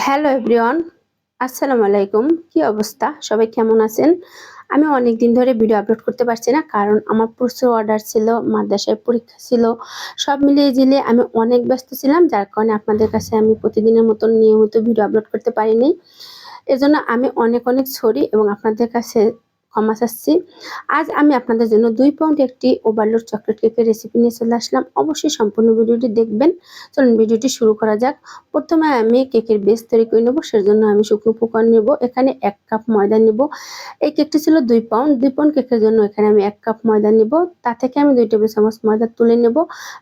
Hello everyone, আসসালামু আলাইকুম। কি অবস্থা? সবাই কেমন আছেন? আমি অনেক দিন ধরে ভিডিও আপলোড করতে পারছি না, কারণ আমার প্রচুর অর্ডার ছিল, মাদ্রাসায় পরীক্ষা ছিল। সব মিলিয়ে ঝিলিয়ে আমি অনেক ব্যস্ত ছিলাম, যার কারণে আপনাদের কাছে আমি প্রতিদিনের মতন নিয়মিত ভিডিও আপলোড করতে পারিনি। এজন্য আমি অনেক অনেক সরি এবং আপনাদের কাছে ক্ষমা চাচ্ছি। আজ আমি আপনাদের জন্য 2 পাউন্ড একটি ওভারলোড চকলেট কেকের রেসিপি নিয়ে চলে আসলাম। অবশ্যই সম্পূর্ণ ভিডিওটি দেখবেন। চলুন ভিডিওটি শুরু করা যাক। প্রথমে আমি কেকের বেস তৈরি করে নেব, সেজন্য আমি শুকনো উপকরণ নেব। এখানে 1 কাপ ময়দা নেব। এই কেকটি ছিল 2 পাউন্ড। 2 পাউন্ড কেকের জন্য এখানে আমি 1 কাপ ময়দা নেব। তা থেকে আমি 2 টেবিল চামচ ময়দা তুলে নেব।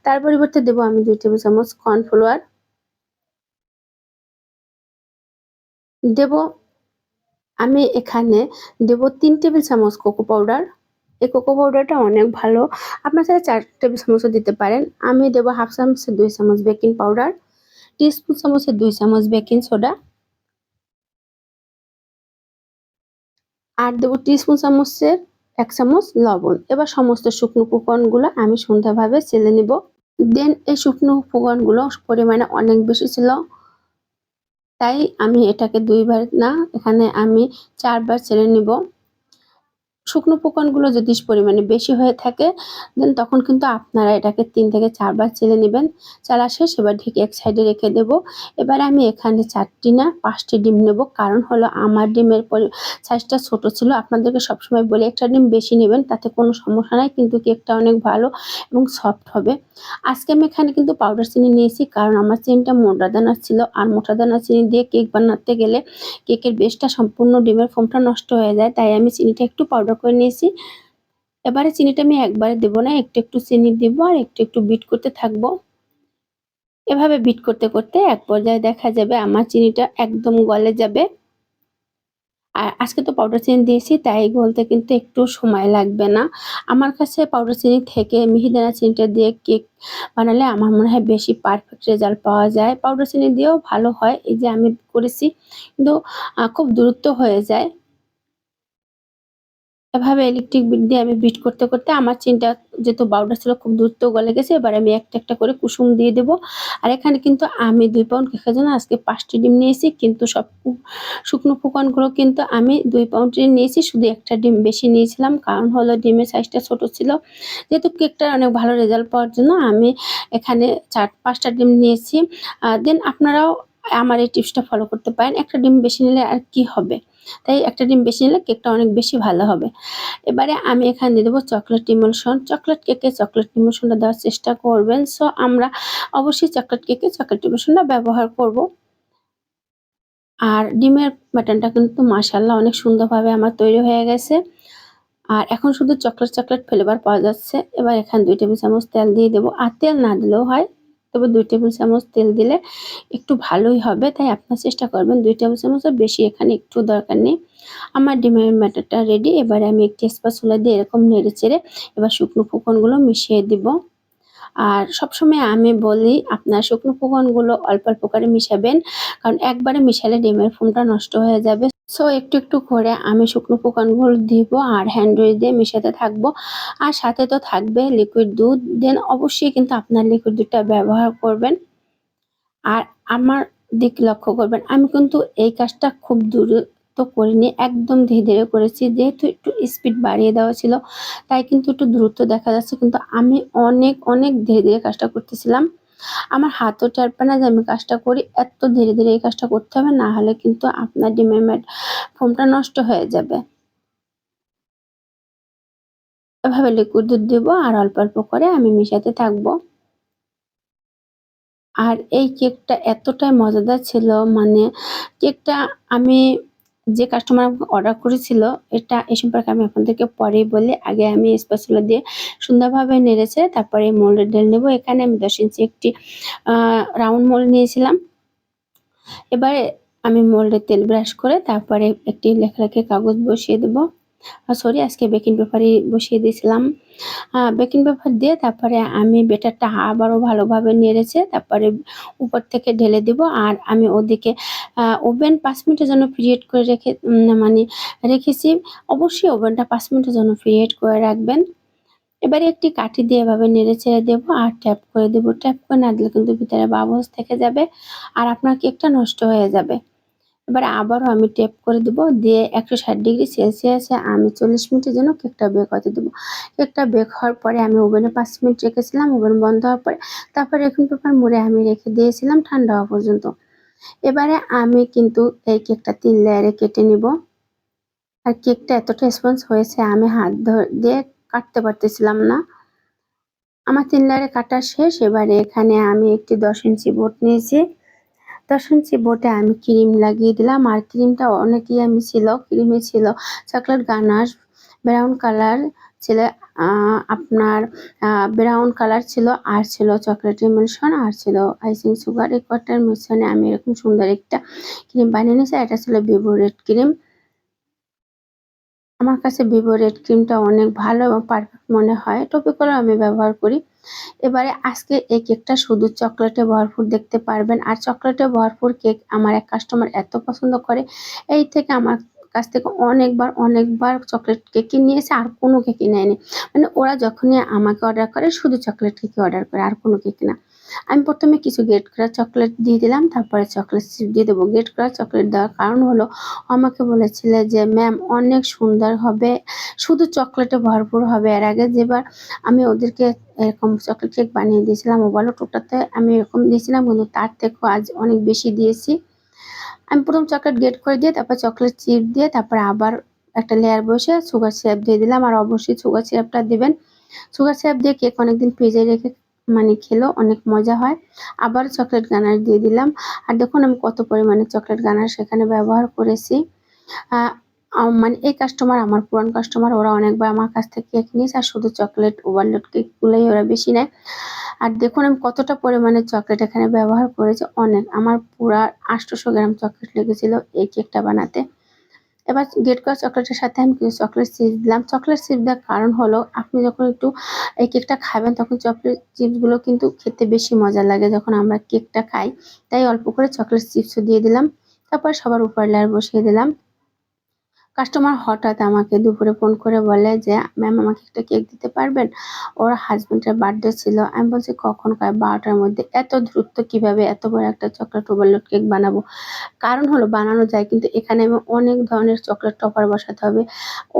তার পরিবর্তে দেব আমি 2 টেবিল চামচ কর্নফ্লাওয়ার। দেব আমি এখানে 3 টেবিল চামচ কোকো পাউডার। এই কোকো পাউডারটা অনেক ভালো। আপনারা চাইলে 4 টেবিল চামচও দিতে পারেন। আমি দেব হাফ চামচের 2 চামচ বেকিং পাউডার, টিস্পুন চামচের 2 চামচ বেকিং সোডা, আর দেব টিস্পুন চামচের 1 চামচ লবণ। এবার সমস্ত শুকনো উপকরণগুলো আমি সুন্দরভাবে চেলে নিব। এই শুকনো উপকরণগুলো পরিমাণে অনেক বেশি ছিল, তাই আমি এটাকে 2 বার না, এখানে আমি 4 বার চেলে নিব। শুকনো উপকরণগুলো যদি পরিমাণে বেশি হয়ে থাকে দেন তখন কিন্তু আপনারা এটাকে 3 থেকে 4 বার চেলে নেবেন। চালা শেষ, এবার ঢেকে এক সাইডে রেখে দেব। এবার আমি এখানে 4টি না 5টি ডিম নেব, কারণ হলো আমার ডিমের সাইজটা ছোট ছিল। আপনাদেরকে সবসময় বলি একটা ডিম বেশি নেবেন, তাতে কোনো সমস্যা নাই, কিন্তু কেকটা অনেক ভালো এবং সফট হবে। আজকে আমি এখানে কিন্তু পাউডার চিনি নিয়েছি, কারণ আমার চিনিটা মোটা দানার ছিল, আর মোটা দানার চিনি দিয়ে কেক বানাতে গেলে কেকের বেসটা সম্পূর্ণ ডিমের ফোমটা নষ্ট হয়ে যায়, তাই আমি চিনিটা একটু পাউডার করে নিয়েছি। এবারে চিনিটা আমি একবারে দেব না, একটু একটু চিনি দিব আর একটু একটু বিট করতে থাকবো। এভাবে বিট করতে করতে এক পর্যায়ে দেখা যাবে আমার চিনিটা একদম গলে যাবে। আর আজকে তো পাউডার চিনি দিয়েছি, তাই গলতে কিন্তু একটু সময় লাগবে না। আমার কাছে পাউডার চিনি থেকে মিহিদানা চিনিটা দিয়ে কেক বানালে আমার মনে হয় বেশি পারফেক্ট রেজাল্ট পাওয়া যায়। পাউডার চিনি দিয়েও ভালো হয়, এই যে আমি করেছি, কিন্তু খুব দ্রুত হয়ে যায়। এভাবে ইলেকট্রিক বিট দিয়ে আমি বিট করতে করতে আমার চিনিটা যেহেতু পাউডার ছিল খুব দ্রুত গলে গেছে। এবার আমি একটা একটা করে কুসুম দিয়ে দেব। আর এখানে কিন্তু আমি 2 পাউন্ড কেকের জন্য আজকে 5টি ডিম নিয়েছি, কিন্তু সব শুকনো উপকরণগুলো কিন্তু আমি 2 পাউন্ডের নিয়েছি, শুধু একটা ডিম বেশি নিয়েছিলাম, কারণ হলো ডিমের সাইজটা ছোট ছিল। যেহেতু কেকটার অনেক ভালো রেজাল্ট পাওয়ার জন্য আমি এখানে 4-5টা ডিম নিয়েছি। দেন আপনারাও আমার এই টিপসটা ফলো করতে পারেন। একটা ডিম বেশি নিলে আর কি হবে, তাই একটা ডিম বেশি নিলে কেকটা অনেক বেশি ভালো হবে। এবারে আমি এখানে দিয়ে দেবো চকলেট ইমুলশন। চকলেট কেকে চকলেট ইমুলশনটা দেওয়ার চেষ্টা করবেন। সো আমরা অবশ্যই চকলেট কেকে চকলেট ইমুলশনটা ব্যবহার করব। আর ডিমের ব্যাটারটা কিন্তু মাশাআল্লাহ অনেক সুন্দরভাবে আমার তৈরি হয়ে গেছে। আর এখন শুধু চকলেট ফ্লেভার পাওয়া যাচ্ছে। এবার এখানে 2 টেবিল চামচ তেল দিয়ে দেবো। আর তেল না দিলেও হয়, তবে 2 টেবিল চামচ তেল দিলে একটু ভালোই হবে, তাই আপনারা চেষ্টা করবেন 2 টেবিল চামচের বেশি এখানে একটু দরকার নেই। আমার ডিমের ব্যাটারটা রেডি। এবারে আমি একটি স্প্যাচুলা দিয়ে এরকম নেড়েচেড়ে এবার শুকনো উপকরণগুলো মিশিয়ে দিব। আর সবসময় আমি বলি আপনার শুকনো উপকরণগুলো অল্প অল্প করে মিশাবেন, কারণ একবারে মিশালে ডিমের ফোমটা নষ্ট হয়ে যাবে। সো একটু একটু করে আমি শুকনো উপকরণগুলো দিব আর হ্যান্ড উইচ দিয়ে মিশাতে থাকবো। আর সাথে তো থাকবে লিকুইড দুধ। দেন অবশ্যই কিন্তু আপনার লিকুইড দুধটা ব্যবহার করবেন। আর আমার দিক লক্ষ্য করবেন, আমি কিন্তু এই কাজটা খুব দ্রুত করিনি, একদম ধীরে ধীরে করেছি। যেহেতু একটু স্পিড বাড়িয়ে দেওয়া ছিল, তাই কিন্তু একটু দ্রুত দেখা যাচ্ছে, কিন্তু আমি অনেক অনেক ধীরে ধীরে কাজটা করতেছিলাম। আমার হাতও টের পায় না যে আমি কাজটা করি। এত ধীরে ধীরে এই কাজটা করতে হবে, না হলে কিন্তু আপনার ডিমের ফোমটা নষ্ট হয়ে যাবে। এভাবে লিকুইড দুধ দিব আর অল্প অল্প করে আমি মিশাতে থাকবো। আর এই কেকটা এতটাই মজাদার ছিল, মানে কেকটা আমি যে কাস্টমার অর্ডার করেছিল, এ সম্পর্কে আমি আপনাদেরকে পরেই বলি। আগে আমি স্প্যাচুলা দিয়ে সুন্দরভাবে নেড়েছে তারপরে মোল্ডে ঢেলে নেব। এখানে আমি 10 ইঞ্চি একটি রাউন্ড মোল্ড নিয়েছিলাম। এবারে আমি মোল্ডে তেল ব্রাশ করে তারপরে একটি লেখালেখি কাগজ বসিয়ে দেব। সরি, আজকে বেকিং পেপারই বসিয়ে দিয়েছিলাম। বেকিং পেপার দিয়ে তারপরে আমি ব্যাটারটা আবারও ভালোভাবে নেড়েছে তারপরে উপর থেকে ঢেলে দিব। আর আমি ওদিকে ওভেন 5 মিনিটের জন্য প্রিহিট করে রেখেছি। অবশ্যই ওভেনটা 5 মিনিটের জন্য প্রিহিট করে রাখবেন। এবারে একটি কাঠি দিয়ে এভাবে নেড়ে ছেড়ে দেবো আর ট্যাপ করে দেবো। ট্যাপ করে না দিলে কিন্তু ভিতরে বাবলস থেকে যাবে আর আপনার কেকটা নষ্ট হয়ে যাবে। এবার আবারও আমি ট্যাপ করে দেবো, দিয়ে 160°C আমি 40 মিনিটের জন্য কেকটা বেক হতে দেবো। কেকটা বেক হওয়ার পরে আমি ওভেনে 5 মিনিট রেখেছিলাম। ওভেন বন্ধ হওয়ার পরে তারপরে বেকিং পেপার মুড়ে আমি রেখে দিয়েছিলাম ঠান্ডা হওয়া পর্যন্ত। এবারে আমি কিন্তু এই কেকটা 3 লেয়ারে কেটে নিব। আর কেকটা এতটা স্পঞ্জ হয়েছে আমি হাত দিয়ে কাটতে পারতেছিলাম না। আমার 3 লেয়ারে কাটা শেষ। এবারে এখানে আমি একটি 10 ইঞ্চি বোর্ড নিয়েছি। 10 ইঞ্চি বোর্ডে আমি ক্রিম লাগিয়ে দিলাম। আর ক্রিমটা অনেক ইয়ামি ছিল। ক্রিমে ছিল চকলেট গানাশ, ব্রাউন কালার ছিল, আপনার ব্রাউন কালার ছিল, আর ছিল চকলেট ইমুলশন, আর ছিল আইসিং সুগার। এই কটার মিশ্রণে আমি এরকম সুন্দর একটা ক্রিম বানিয়ে নিয়েছি। এটা ছিল ভিভো রেড ক্রিম। আমার কাছে ভিভো রেড ক্রিমটা অনেক ভালো এবং পারফেক্ট মনে হয়। টপিক্যালও আমি ব্যবহার করি। এবারে আজকে এই কেকটা শুধু চকলেটে ভরপুর দেখতে পারবেন। আর চকলেটে ভরপুর কেক আমার এক কাস্টমার এত পছন্দ করে, এই থেকে আমার কাছ থেকে অনেকবার চকলেট কেকই নিয়েছে, আর কোনো কেকই নেয়নি। মানে ওরা যখনই আমাকে অর্ডার করে শুধু চকলেট কেকই অর্ডার করে, আর কোনো কেক না। আমি প্রথমে কিছু গ্রেট করা চকলেট দিয়ে দিলাম, তারপরে চকলেট চিপ দিয়ে দেবো। গ্রেট করা চকলেট দেওয়ার কারণ হলো আমাকে বলেছিল যে ম্যাম অনেক সুন্দর হবে, শুধু চকলেটে ভরপুর হবে। এর আগে যেবার আমি ওদেরকে এরকম চকলেট কেক বানিয়ে দিয়েছিলাম, ও বলো টোটাতে আমি এরকম দিয়েছিলাম, কিন্তু তার থেকেও আজ অনেক বেশি দিয়েছি। আমি প্রথম চকলেট গ্রেট করে দিয়ে তারপর চকলেট চিপ দিয়ে তারপর আবার একটা লেয়ার বসে সুগার সিরাপ দিয়ে দিলাম। আর অবশ্যই সুগার সিরাপটা দিবেন। সুগার সিরাপ দিয়ে কেক অনেকদিন ফ্রিজে রেখে মানে খেলেও অনেক মজা হয়। আবার চকলেট গানাশ দিয়ে দিলাম। আর দেখুন আমি কত পরিমাণে চকলেট গানাশ এখানে ব্যবহার করেছি। মানে এই কাস্টমার আমার পুরান কাস্টমার, ওরা অনেকবার আমার কাছ থেকে কেক নিয়েছে, আর শুধু চকলেট ওভারলোড কেকগুলোই ওরা বেশি নেয়। আর দেখুন আমি কতটা পরিমাণে চকলেট এখানে ব্যবহার করেছি, অনেক। আমার পুরা 800 গ্রাম চকলেট লেগেছিল এই কেকটা বানাতে। এবার গ্রেট করা চকলেটের সাথে আমি কিছু চকলেট চিপস দিলাম। চকলেট চিপস দেওয়ার কারণ হলো আপনি যখন একটু এই কেকটা খাবেন তখন চকলেট চিপসগুলো কিন্তু খেতে বেশি মজা লাগে যখন আমরা কেকটা খাই। তাই অল্প করে চকলেট চিপসও দিয়ে দিলাম। তারপর সবার উপর লেয়ার বসিয়ে দিলাম। কাস্টমার হঠাৎ আমাকে দুপুরে ফোন করে বলে যে ম্যাম আমাকে একটা কেক দিতে পারবেন? ওর হাজবেন্ডের বার্থডে ছিল। আমি বলছি কখন? কয় 12টার মধ্যে। এত দ্রুত কিভাবে এত বড় একটা চকলেট ওভারলোড কেক বানাবো? কারণ হলো বানানো যায়, কিন্তু এখানে আমি অনেক ধরনের চকলেট টপার বসাতে হবে।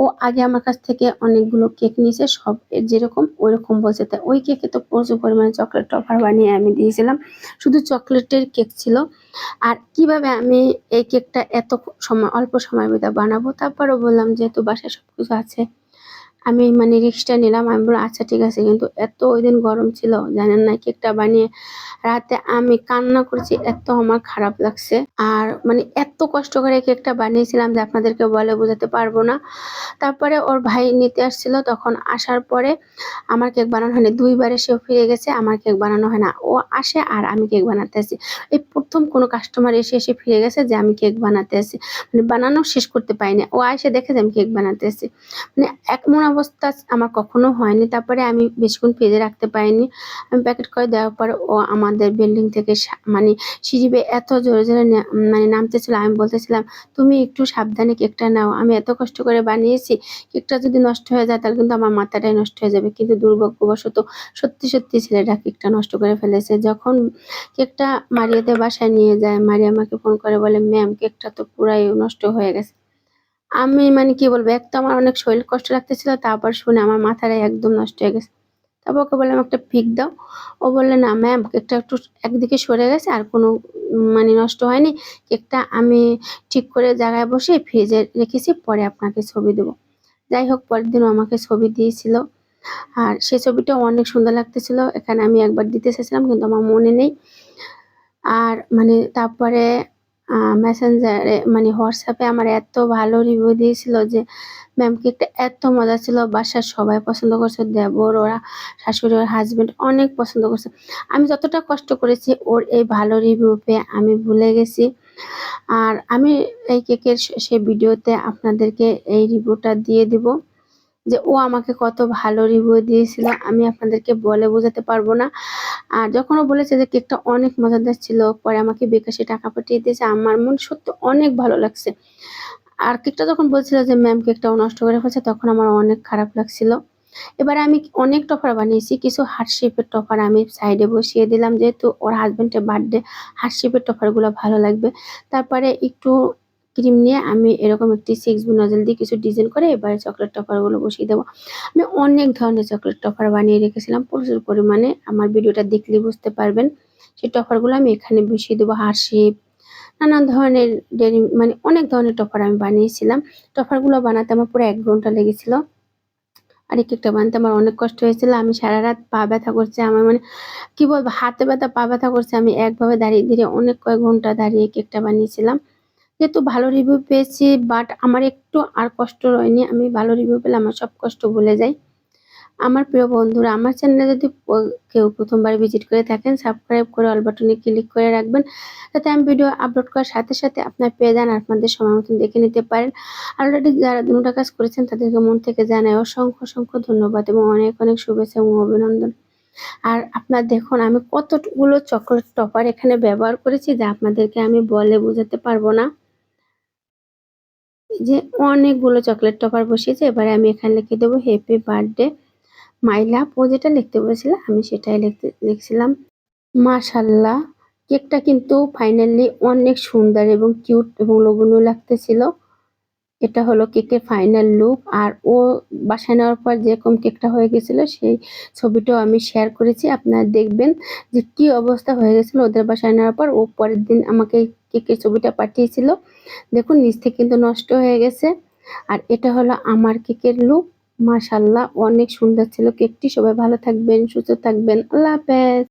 ও আগে আমার কাছ থেকে অনেকগুলো কেক নিয়েছে, সব যেরকম ওইরকম বলছে, তাই ওই কেকে তো প্রচুর পরিমাণে চকলেট টপার বানিয়ে আমি দিয়েছিলাম। শুধু চকলেটের কেক ছিল। আর কিভাবে আমি এই কেকটা এত সময় অল্প সময়ের ভিতরে বানাবো? তারপরেও বললাম যেহেতু বাসায় সবকিছু আছে, আমি মানে রিস্কটা নিলাম। আমি বললাম আচ্ছা ঠিক আছে, কিন্তু এত ওইদিন গরম ছিল জানেন না, কেকটা বানিয়ে রাতে আমি কান্না করেছি, এত আমার খারাপ লাগছে। আর মানে এত কষ্ট করে কেকটা বানিয়েছিলাম যে আপনাদেরকে বলে বোঝাতে পারবো না। তারপরে ওর ভাই নিতে আসছিল, তখন আসার পরে আমার কেক বানানো হয়নি। 2 বার এসেও ফিরে গেছে, আমার কেক বানানো হয় না। ও আসে আর আমি কেক বানাতে আসি। এই প্রথম কোনো কাস্টমার এসে ফিরে গেছে যে আমি কেক বানাতে আসি। মানে বানানো শেষ করতে পারিনি। ও এসে দেখে যে আমি কেক বানাতে আসি। মানে এমন অবস্থা আমার কখনো হয়নি। তারপরে আমি বেশিক্ষণ ফ্রিজে রাখতে পারিনি। আমি প্যাকেট করে দেওয়ার পরে ও আমাদের বিল্ডিং থেকে মানে সিঁড়ি বেয়ে এত জোরে মানে নামতেছিল। আমি বলতেছিলাম তুমি একটু সাবধানে কেকটা নাও। আমি এত কষ্ট করে বানিয়েছি। কেকটা যদি নষ্ট হয়ে যায় তাহলে কিন্তু আমার মাথাটাই নষ্ট হয়ে যাবে। কিন্তু দুর্ভাগ্যবশত সত্যি ছেলেটা কেকটা নষ্ট করে ফেলেছে। যখন কেকটা মারিয়াদের বাসায় নিয়ে যায়, মারিয়া আমাকে ফোন করে বলে ম্যাম কেকটা তো পুরাই নষ্ট হয়ে গেছে। আমি মানে কি বলবো, এক তো আমার অনেক শরীর কষ্ট লাগতেছিল, তারপর শুনে আমার মাথাটাই একদম নষ্ট হয়ে গেছে। তারপর ওকে বললাম একটা পিক দাও। ও বললে না ম্যাম কেকটা একটু একদিকে সরে গেছে, আর কোনো মানে নষ্ট হয়নি। কেকটা আমি ঠিক করে জায়গায় বসে ফ্রিজে রেখেছি, পরে আপনাকে ছবি দেবো। যাই হোক পরের দিনও আমাকে ছবি দিয়েছিল। আর সেই ছবিটাও অনেক সুন্দর লাগতেছিল। এখানে আমি একবার দিতে চেয়েছিলাম কিন্তু আমার মনে নেই। আর মানে তারপরে মেসেঞ্জারে মানে হোয়াটসঅ্যাপে আমার এত ভালো রিভিউ দিয়েছিল যে ম্যাম কেকটা এত মজা ছিল, বাসার সবাই পছন্দ করছে, দেবর, ওরা, শাশুড়ি, ওর হাজবেন্ড অনেক পছন্দ করছে। আমি যতটা কষ্ট করেছি ওর এই ভালো রিভিউ পেয়ে আমি ভুলে গেছি। আর আমি এই কেকের সেই ভিডিওতে আপনাদেরকে এই রিভিউটা দিয়ে দিব যে ও আমাকে কত ভালো রিভিউ দিয়েছিল, আমি আপনাদেরকে বলে বোঝাতে পারবো না। আর যখন ও বলেছে যে কেকটা অনেক মজাদার ছিল, পরে আমাকে বিকাশে টাকা পাঠিয়ে দিয়েছে, আমার মন সত্যি অনেক ভালো লাগছে। আর কেকটা যখন বলছিল যে ম্যাম কেকটাও নষ্ট করে ফেলছে, তখন আমার অনেক খারাপ লাগছিল। এবার আমি অনেক টপার বানিয়েছি, কিছু হার্ট শেপের টপার আমি সাইডে বসিয়ে দিলাম, যেহেতু ওর হাজবেন্ডের বার্থডে, হার্ট শেপের টপারগুলো ভালো লাগবে। তারপরে একটু ক্রিম নিয়ে আমি এরকম একটি 6B নজল দিয়ে কিছু ডিজাইন করে এবারে চকলেট টপারগুলো বসিয়ে দেবো। আমি অনেক ধরনের চকলেট টপার বানিয়ে রেখেছিলাম প্রচুর পরিমাণে, আমার ভিডিওটা দেখলে বুঝতে পারবেন। সেই টপারগুলো আমি এখানে বসিয়ে দেবো, হার্ট শেপ, নানান ধরনের ডেরি, মানে অনেক ধরনের টপার আমি বানিয়েছিলাম। টপারগুলো বানাতে আমার পুরো 1 ঘন্টা লেগেছিল। আর কেকটা বানাতে আমার অনেক কষ্ট হয়েছিল। আমি সারারাত পা ব্যথা করছে। আমার মানে কি বলবো, হাতে ব্যথা, পা ব্যথা করছে। আমি একভাবে দাঁড়িয়ে ধীরে অনেক কয়েক ঘন্টা দাঁড়িয়ে কেকটা বানিয়েছিলাম। যেহেতু ভালো রিভিউ পেয়েছি, বাট আমার একটু আর কষ্ট হয়নি। আমি ভালো রিভিউ পেলে আমার সব কষ্ট ভুলে যাই। আমার প্রিয় বন্ধুরা, আমার চ্যানেলে যদি কেউ প্রথমবার ভিজিট করে থাকেন, সাবস্ক্রাইব করে অল বাটনে ক্লিক করে রাখবেন, যাতে আমি ভিডিও আপলোড করার সাথে সাথে আপনার পেয়ে যান, আপনাদের সময় মতন দেখে নিতে পারেন। অলরেডি যারা দুটো কাজ করেছেন তাদেরকে মন থেকে জানাই অসংখ্য অসংখ্য ধন্যবাদ এবং অনেক অনেক শুভেচ্ছা এবং অভিনন্দন। আর আপনার দেখুন আমি কতগুলো চকলেট টপার এখানে ব্যবহার করেছি, যা আপনাদেরকে আমি বলে বোঝাতে পারবো না। এই যে অনেকগুলো চকলেট টপার বসিয়েছি। এবারে আমি এখানে লিখে দেবো হ্যাপি বার্থডে মাই লাভ। ও যেটা লিখতে বলেছিল আমি সেটাই লিখছিলাম। মাশাআল্লাহ, কেকটা কিন্তু ফাইনালি অনেক সুন্দর এবং কিউট এবং লোভনীয় লাগতেছিল। এটা হলো কেকের ফাইনাল লুক। আর ও বাসায় নেওয়ার পর যেরকম কেকটা হয়ে গেছিল সেই ছবিটাও আমি শেয়ার করেছি, আপনারা দেখবেন যে কি অবস্থা হয়ে গেছিল ওদের বাসায় নেওয়ার পর। ও পরের দিন আমাকে কেকের ছবিটা পাঠিয়েছিল, দেখুন নিচ থেকে কিন্তু নষ্ট হয়ে গেছে। আর এটা হলো আমার কেকের লুক। মাশাআল্লাহ, অনেক সুন্দর ছিল কেকটি। সবাই ভালো থাকবেন, সুস্থ থাকবেন, আল্লাহ হাফেজ।